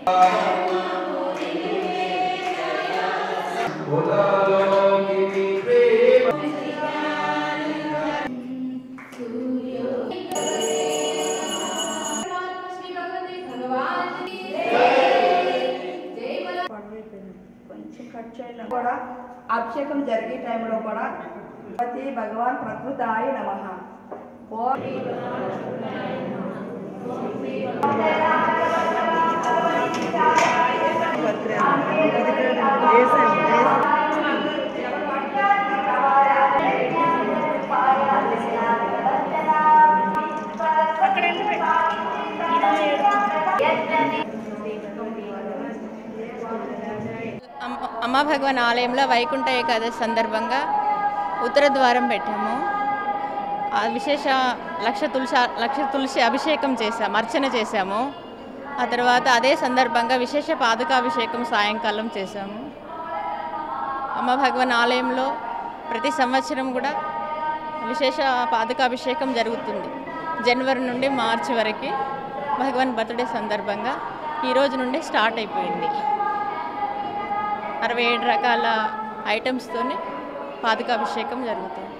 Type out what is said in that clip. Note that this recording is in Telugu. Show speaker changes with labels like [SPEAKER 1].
[SPEAKER 1] కొంచెం కట్ చేయడం కూడా అభిషేకం జరిగే టైంలో కూడా భగవాన్ ప్రకృతాయ నమః
[SPEAKER 2] అమ్మ భగవాన్ ఆలయంలో వైకుంఠ ఏకాదశి సందర్భంగా ఉత్తర ద్వారం పెట్టాము. ఆ విశేష లక్ష తులసి అభిషేకం చేసాము, అర్చన చేశాము. ఆ తర్వాత అదే సందర్భంగా విశేష పాదుకాభిషేకం సాయంకాలం చేశాము. అమ్మ భగవాన్ ఆలయంలో ప్రతి సంవత్సరం కూడా విశేష పాదుకాభిషేకం జరుగుతుంది. జనవరి నుండి మార్చి వరకు భగవాన్ బర్త్డే సందర్భంగా ఈరోజు నుండి స్టార్ట్ అయిపోయింది. 67 రకాల ఐటమ్స్తోనే పాదుకాభిషేకం జరుగుతుంది.